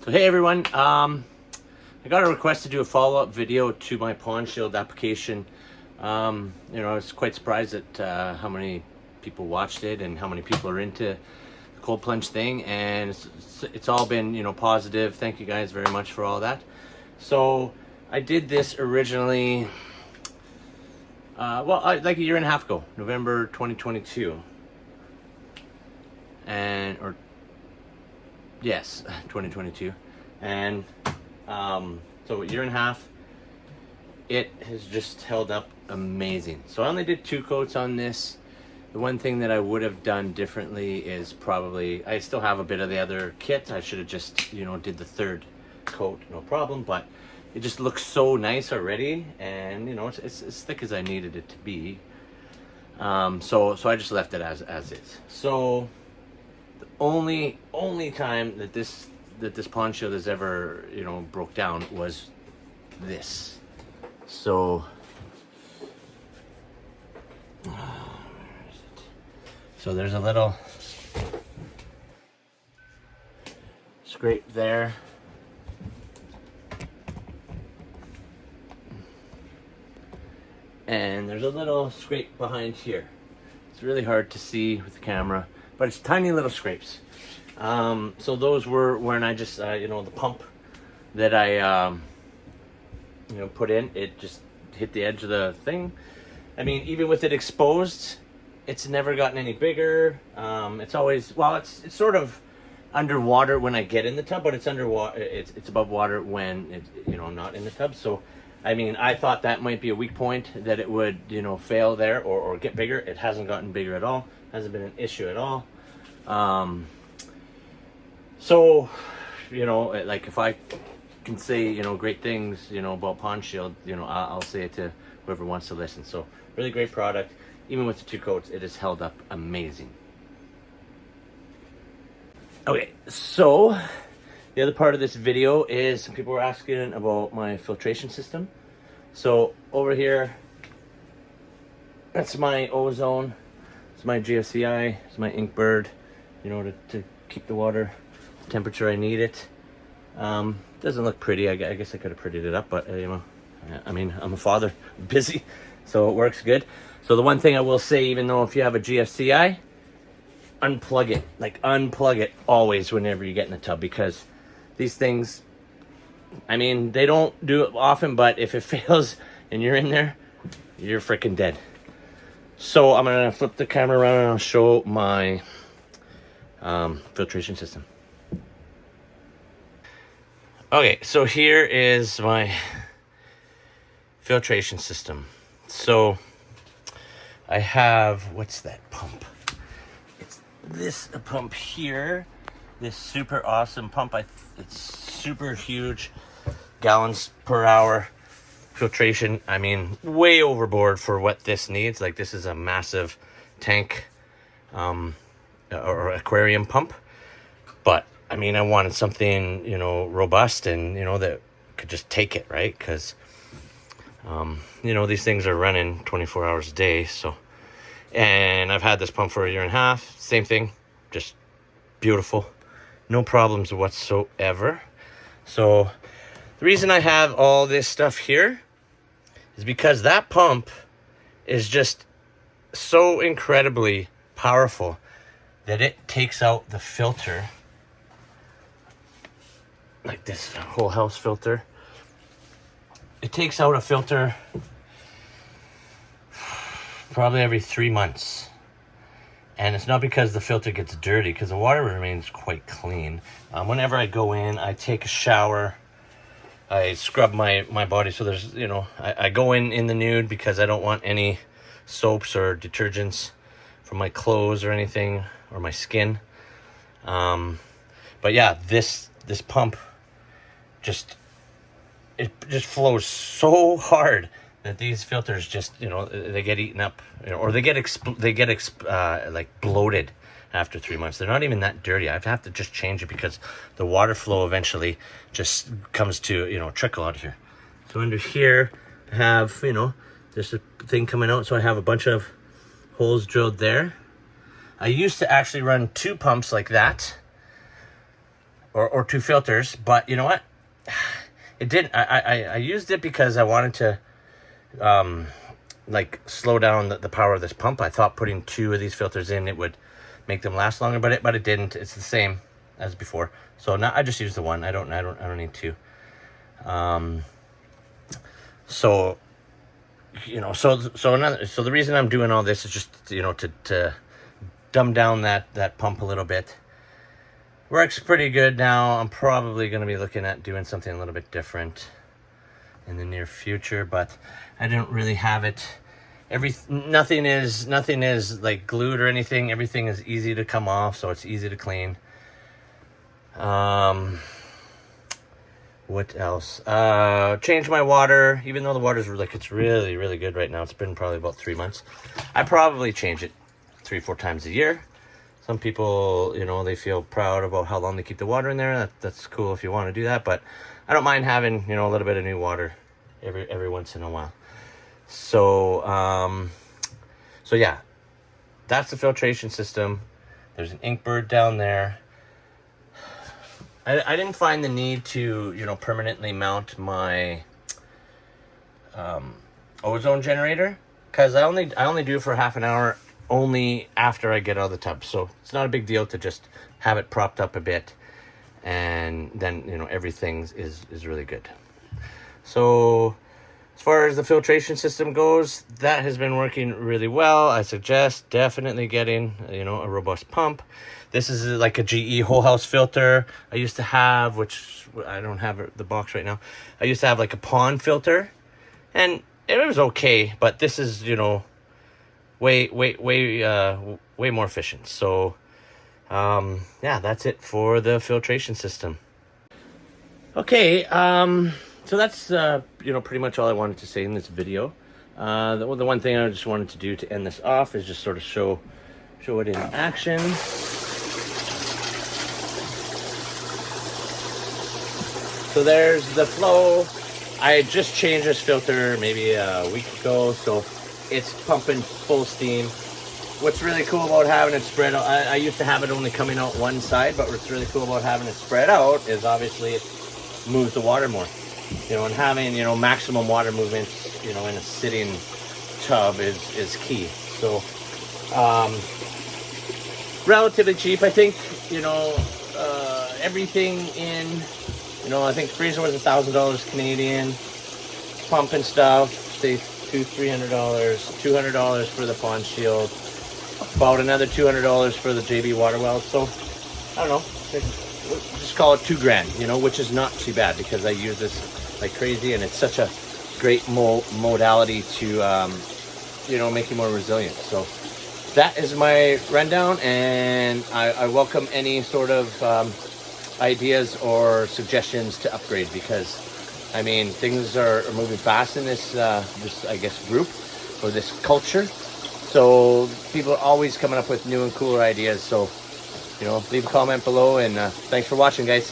So hey everyone, I got a request to do a follow-up video to my pond shield application. I was quite surprised at how many people watched it and how many people are into the cold plunge thing, and it's all been positive. Thank you guys very much for all that. So I did this originally, like a year and a half ago, November 2022, yes, 2022, and so a year and a half, it has just held up amazing. So I only did 2 coats on this. The one thing that I would have done differently is probably, I still have a bit of the other kit. I should have just did the 3rd coat, no problem, but it just looks so nice already, and it's as thick as I needed it to be. So I just left it as is. So the only time that this pond shield has ever broke down was this. So there's a little scrape there, and there's a little scrape behind here. It's really hard to see with the camera, but it's tiny little scrapes. So those were when I just the pump that I put in, it just hit the edge of the thing. I mean, even with it exposed, it's never gotten any bigger. It's always, well, it's sort of underwater when I get in the tub, but it's underwater. It's above water when I'm not in the tub. So I mean, I thought that might be a weak point, that it would fail there or get bigger. It hasn't gotten bigger at all. Hasn't been an issue at all. So like, if I can say great things about Pond Shield, I'll say it to whoever wants to listen. So really great product. Even with the 2 coats, it has held up amazing. Okay, so the other part of this video is some people were asking about my filtration system. So over here, that's my Ozone, it's my GFCI, it's my Inkbird, to keep the water temperature I need it. Doesn't look pretty. I guess I could have prettied it up, but I mean, I'm a father, busy, so it works good. So the one thing I will say, even though if you have a GFCI, unplug it. Like, unplug it always whenever you get in the tub, because these things, I mean, they don't do it often, but if it fails and you're in there, you're freaking dead. So I'm gonna flip the camera around and I'll show my filtration system. Okay, so here is my filtration system. So I have, what's that pump? It's this pump here. This super awesome pump. It's super huge, gallons per hour filtration. I mean, way overboard for what this needs. Like, this is a massive tank or aquarium pump. But I mean, I wanted something robust and that could just take it, right? Because these things are running 24 hours a day. So, and I've had this pump for a year and a half. Same thing, just beautiful, no problems whatsoever. So the reason I have all this stuff here is because that pump is just so incredibly powerful that it takes out the filter, like this whole house filter. It takes out a filter probably every 3 months. And it's not because the filter gets dirty, because the water remains quite clean. Whenever I go in, I take a shower, I scrub my body. So there's, I go in the nude because I don't want any soaps or detergents from my clothes or anything, or my skin. But yeah, this pump it just flows so hard that these filters just they get eaten up, or they get like bloated after 3 months. They're not even that dirty. I have to just change it because the water flow eventually just comes to trickle out here. So under here I have there's a thing coming out, so I have a bunch of holes drilled there. I used to actually run 2 pumps like that, or 2 filters. But you know what? It didn't. I used it because I wanted to like slow down the power of this pump. I thought putting 2 of these filters in, it would make them last longer, but it didn't. It's the same as before. So now I just use the 1. I don't need 2. So you know, so the reason I'm doing all this is just, you know, to dumb down that pump a little bit. Works pretty good now. I'm probably going to be looking at doing something a little bit different in the near future, but I didn't really have it. Nothing is like glued or anything. Everything is easy to come off, so it's easy to clean. What else? Change my water, even though the water's like, it's really, really good right now. It's been probably about 3 months. I probably change it 3-4 times a year. Some people, you know, they feel proud about how long they keep the water in there. That's cool if you want to do that, but I don't mind having, you know, a little bit of new water every once in a while. So, so yeah, that's the filtration system. There's an Inkbird down there. I didn't find the need to, you know, permanently mount my ozone generator, because I only do it for half an hour, only after I get out of the tub. So it's not a big deal to just have it propped up a bit, and then, you know, everything is really good. So as far as the filtration system goes, that has been working really well. I suggest definitely getting, you know, a robust pump. This is like a GE whole house filter I used to have, which I don't have the box right now. I used to have like a pond filter, and it was okay, but this is, you know, way more efficient. So yeah, that's it for the filtration system. Okay, so that's you know, pretty much all I wanted to say in this video. The one thing I just wanted to do to end this off is just sort of show it in action. So there's the flow. I just changed this filter maybe a week ago, so it's pumping full steam. What's really cool about having it spread out, I used to have it only coming out one side, but what's really cool about having it spread out is obviously it moves the water more. You know, and having, you know, maximum water movement, you know, in a sitting tub is key. So relatively cheap, I think. You know, everything in, you know, I think freezer was $1,000 Canadian. Pump and stuff, say $300, $200 for the pond shield, about another $200 for the JB water weld. So I don't know, just call it $2,000, you know, which is not too bad, because I use this like crazy, and it's such a great modality to you know, make you more resilient. So that is my rundown, and I welcome any sort of ideas or suggestions to upgrade, because I mean, things are moving fast in this I guess group, or this culture. So people are always coming up with new and cooler ideas. So, you know, leave a comment below, and thanks for watching, guys.